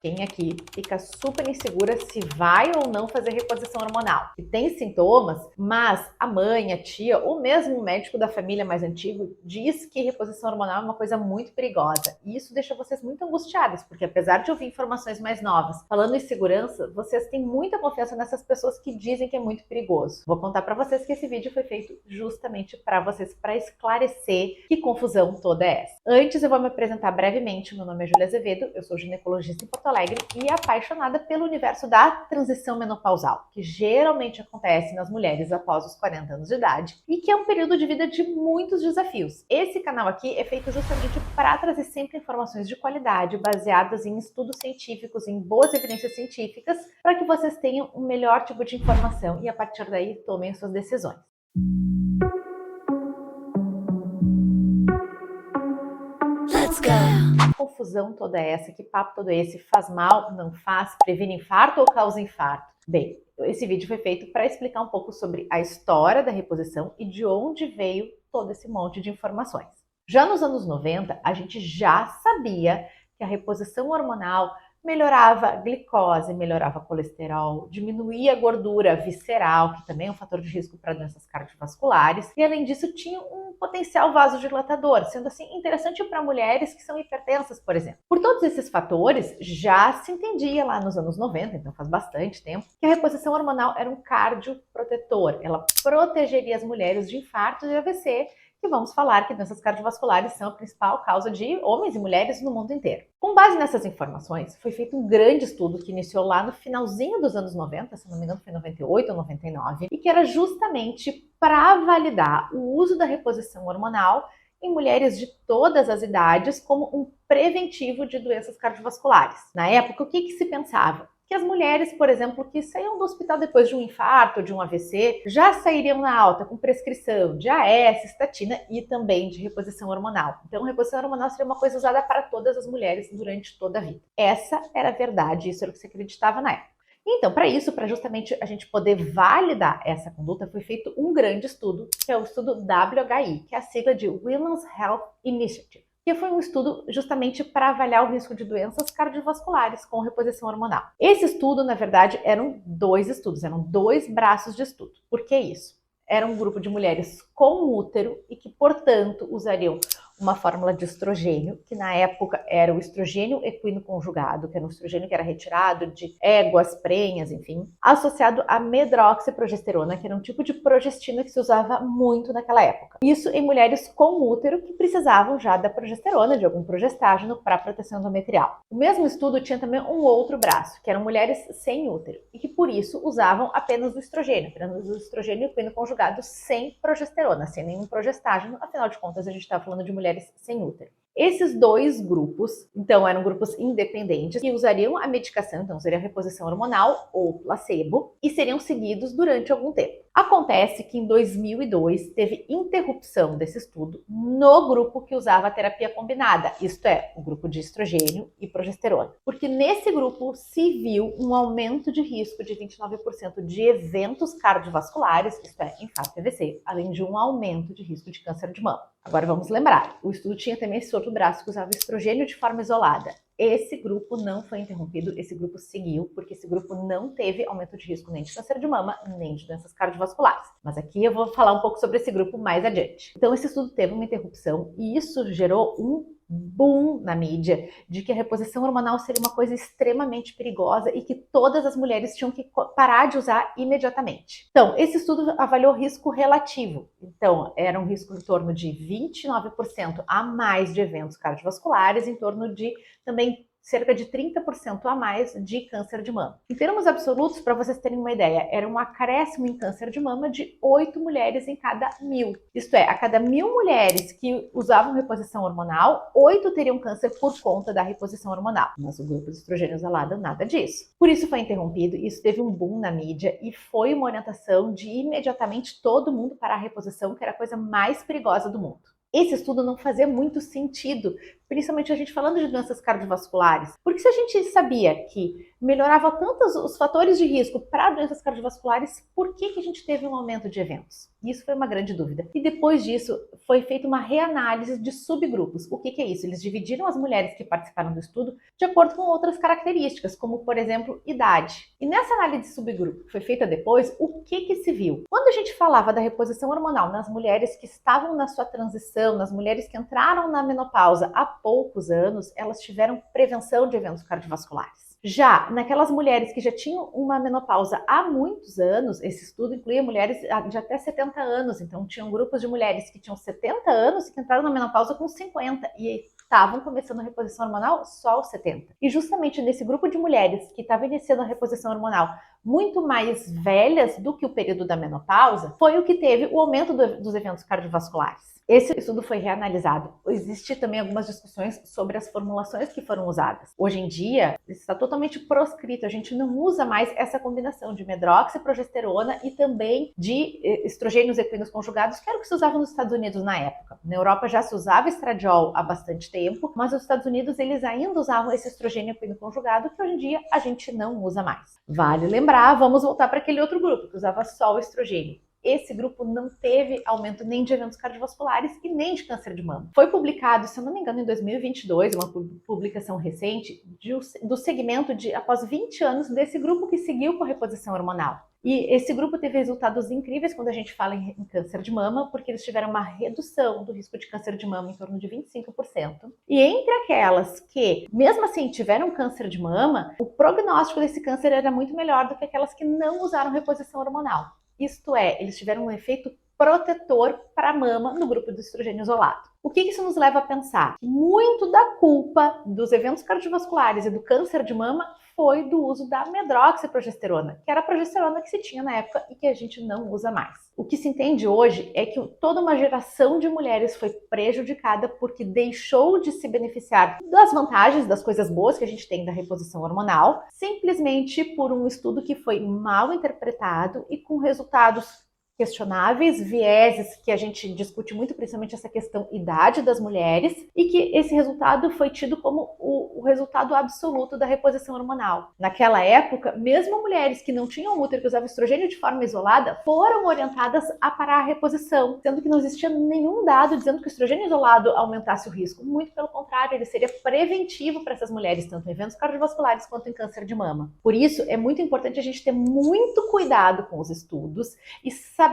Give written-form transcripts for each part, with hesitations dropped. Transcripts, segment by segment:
Quem aqui fica super insegura se vai ou não fazer reposição hormonal? E tem sintomas, mas a mãe, a tia ou mesmo o médico da família mais antigo diz que reposição hormonal é uma coisa muito perigosa. E isso deixa vocês muito angustiadas, porque apesar de ouvir informações mais novas falando em segurança, vocês têm muita confiança nessas pessoas que dizem que é muito perigoso. Vou contar para vocês que esse vídeo foi feito justamente para vocês, para esclarecer que confusão toda é essa. Antes eu vou me apresentar brevemente. Meu nome é Júlia Azevedo, eu sou ginecologista em Porto Alegre e apaixonada pelo universo da transição menopausal, que geralmente acontece nas mulheres após os 40 anos de idade e que é um período de vida de muitos desafios. Esse canal aqui é feito justamente para trazer sempre informações de qualidade, baseadas em estudos científicos, em boas evidências científicas, para que vocês tenham o melhor tipo de informação e a partir daí tomem suas decisões. Let's go! Que confusão toda essa, que papo todo esse, faz mal, não faz, previne infarto ou causa infarto? Bem, esse vídeo foi feito para explicar um pouco sobre a história da reposição e de onde veio todo esse monte de informações. Já nos anos 90, a gente já sabia que a reposição hormonal melhorava a glicose, melhorava o colesterol, diminuía a gordura visceral, que também é um fator de risco para doenças cardiovasculares, e além disso tinha um potencial vasodilatador, sendo assim interessante para mulheres que são hipertensas, por exemplo. Por todos esses fatores, já se entendia lá nos anos 90, então faz bastante tempo, que a reposição hormonal era um cardioprotetor, ela protegeria as mulheres de infartos e AVC, e vamos falar que doenças cardiovasculares são a principal causa de homens e mulheres no mundo inteiro. Com base nessas informações, foi feito um grande estudo que iniciou lá no finalzinho dos anos 90, se não me engano foi 98 ou 99, e que era justamente para validar o uso da reposição hormonal em mulheres de todas as idades como um preventivo de doenças cardiovasculares. Na época, o que se pensava? Que as mulheres, por exemplo, que saíam do hospital depois de um infarto, de um AVC, já sairiam na alta com prescrição de AS, estatina e também de reposição hormonal. Então, reposição hormonal seria uma coisa usada para todas as mulheres durante toda a vida. Essa era a verdade, isso era o que se acreditava na época. Então, para isso, para justamente a gente poder validar essa conduta, foi feito um grande estudo, que é o estudo WHI, que é a sigla de Women's Health Initiative, que foi um estudo justamente para avaliar o risco de doenças cardiovasculares com reposição hormonal. Esse estudo, na verdade, eram dois estudos, eram dois braços de estudo. Por que isso? Era um grupo de mulheres com útero e que, portanto, usariam uma fórmula de estrogênio, que na época era o estrogênio equino conjugado, que era um estrogênio que era retirado de éguas, prenhas, enfim, associado à medroxiprogesterona, que era um tipo de progestina que se usava muito naquela época. Isso em mulheres com útero que precisavam já da progesterona, de algum progestágeno para proteção endometrial. O mesmo estudo tinha também um outro braço, que eram mulheres sem útero, e que por isso usavam apenas o estrogênio equino conjugado sem progesterona, sem nenhum progestágeno, afinal de contas a gente está falando de mulheres sem útero. Esses dois grupos, então, eram grupos independentes que usariam a medicação, então seria a reposição hormonal ou placebo, e seriam seguidos durante algum tempo. Acontece que em 2002 teve interrupção desse estudo no grupo que usava a terapia combinada, isto é, o grupo de estrogênio e progesterona, porque nesse grupo se viu um aumento de risco de 29% de eventos cardiovasculares, isto é, infarto e AVC, além de um aumento de risco de câncer de mama. Agora vamos lembrar, o estudo tinha também esse outro braço que usava estrogênio de forma isolada. Esse grupo não foi interrompido, esse grupo seguiu, porque esse grupo não teve aumento de risco nem de câncer de mama, nem de doenças cardiovasculares. Mas aqui eu vou falar um pouco sobre esse grupo mais adiante. Então esse estudo teve uma interrupção e isso gerou um boom na mídia de que a reposição hormonal seria uma coisa extremamente perigosa e que todas as mulheres tinham que parar de usar imediatamente. Então, esse estudo avaliou risco relativo. Então, era um risco em torno de 29% a mais de eventos cardiovasculares, em torno de também cerca de 30% a mais de câncer de mama. Em termos absolutos, para vocês terem uma ideia, era um acréscimo em câncer de mama de 8 mulheres em cada 1000. Isto é, a cada 1000 mulheres que usavam reposição hormonal, 8 teriam câncer por conta da reposição hormonal. Mas o grupo de estrogênio isolado, nada disso. Por isso foi interrompido, isso teve um boom na mídia e foi uma orientação de imediatamente todo mundo parar a reposição, que era a coisa mais perigosa do mundo. Esse estudo não fazia muito sentido principalmente a gente falando de doenças cardiovasculares. Porque se a gente sabia que melhorava tantos os fatores de risco para doenças cardiovasculares, por que a gente teve um aumento de eventos? Isso foi uma grande dúvida. E depois disso, foi feita uma reanálise de subgrupos. O que é isso? Eles dividiram as mulheres que participaram do estudo de acordo com outras características, como, por exemplo, idade. E nessa análise de subgrupo que foi feita depois, o que se viu? Quando a gente falava da reposição hormonal nas mulheres que estavam na sua transição, nas mulheres que entraram na menopausa há poucos anos, elas tiveram prevenção de eventos cardiovasculares. Já naquelas mulheres que já tinham uma menopausa há muitos anos, esse estudo incluía mulheres de até 70 anos, então tinham grupos de mulheres que tinham 70 anos e que entraram na menopausa com 50 e estavam começando a reposição hormonal só aos 70. E justamente nesse grupo de mulheres que estavam iniciando a reposição hormonal muito mais velhas do que o período da menopausa, foi o que teve o aumento dos eventos cardiovasculares. Esse estudo foi reanalisado. Existem também algumas discussões sobre as formulações que foram usadas. Hoje em dia, está totalmente proscrito. A gente não usa mais essa combinação de medroxiprogesterona e também de estrogênios equinos conjugados, que era o que se usava nos Estados Unidos na época. Na Europa já se usava estradiol há bastante tempo, mas nos Estados Unidos eles ainda usavam esse estrogênio equino conjugado, que hoje em dia a gente não usa mais. Vale lembrar, vamos voltar para aquele outro grupo, que usava só o estrogênio. Esse grupo não teve aumento nem de eventos cardiovasculares e nem de câncer de mama. Foi publicado, se eu não me engano, em 2022, uma publicação recente do segmento de após 20 anos desse grupo que seguiu com a reposição hormonal. E esse grupo teve resultados incríveis quando a gente fala em câncer de mama, porque eles tiveram uma redução do risco de câncer de mama em torno de 25%. E entre aquelas que, mesmo assim, tiveram câncer de mama, o prognóstico desse câncer era muito melhor do que aquelas que não usaram reposição hormonal. Isto é, eles tiveram um efeito protetor para a mama no grupo do estrogênio isolado. O que isso nos leva a pensar? Muito da culpa dos eventos cardiovasculares e do câncer de mama foi do uso da medroxiprogesterona, que era a progesterona que se tinha na época e que a gente não usa mais. O que se entende hoje é que toda uma geração de mulheres foi prejudicada porque deixou de se beneficiar das vantagens, das coisas boas que a gente tem da reposição hormonal, simplesmente por um estudo que foi mal interpretado e com resultados questionáveis, vieses que a gente discute muito, principalmente essa questão idade das mulheres, e que esse resultado foi tido como o resultado absoluto da reposição hormonal. Naquela época, mesmo mulheres que não tinham útero, que usavam estrogênio de forma isolada, foram orientadas a parar a reposição, sendo que não existia nenhum dado dizendo que o estrogênio isolado aumentasse o risco. Muito pelo contrário, ele seria preventivo para essas mulheres, tanto em eventos cardiovasculares quanto em câncer de mama. Por isso, é muito importante a gente ter muito cuidado com os estudos e saber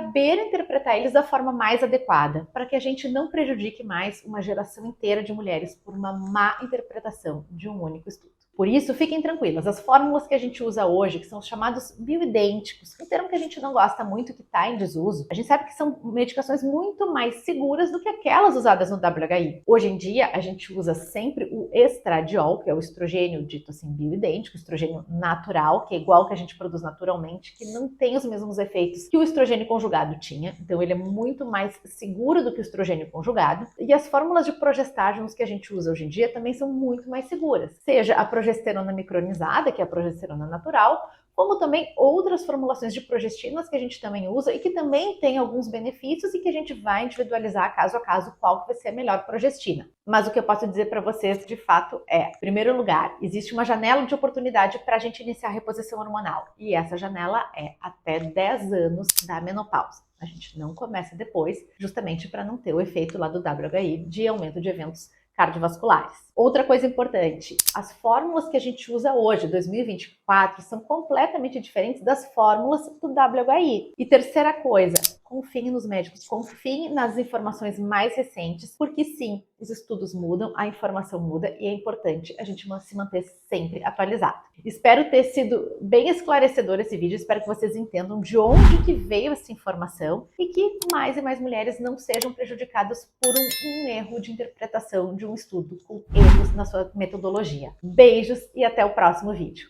interpretar eles da forma mais adequada, para que a gente não prejudique mais uma geração inteira de mulheres por uma má interpretação de um único estudo. Por isso, fiquem tranquilas, as fórmulas que a gente usa hoje, que são os chamados bioidênticos, um termo que a gente não gosta muito, que está em desuso, a gente sabe que são medicações muito mais seguras do que aquelas usadas no WHI. Hoje em dia, a gente usa sempre o estradiol, que é o estrogênio dito assim bioidêntico, estrogênio natural, que é igual que a gente produz naturalmente, que não tem os mesmos efeitos que o estrogênio conjugado tinha, então ele é muito mais seguro do que o estrogênio conjugado. E as fórmulas de progestágenos que a gente usa hoje em dia também são muito mais seguras, seja a progesterona micronizada, que é a progesterona natural, como também outras formulações de progestinas que a gente também usa e que também tem alguns benefícios e que a gente vai individualizar caso a caso qual que vai ser a melhor progestina. Mas o que eu posso dizer para vocês de fato é, em primeiro lugar, existe uma janela de oportunidade para a gente iniciar a reposição hormonal e essa janela é até 10 anos da menopausa. A gente não começa depois, justamente para não ter o efeito lá do WHI de aumento de eventos cardiovasculares. Outra coisa importante, as fórmulas que a gente usa hoje, 2024, são completamente diferentes das fórmulas do WHI. E terceira coisa, confiem nos médicos, confiem nas informações mais recentes, porque sim, os estudos mudam, a informação muda e é importante a gente se manter sempre atualizado. Espero ter sido bem esclarecedor esse vídeo, espero que vocês entendam de onde que veio essa informação e que mais e mais mulheres não sejam prejudicadas por um erro de interpretação de um estudo com erros na sua metodologia. Beijos e até o próximo vídeo.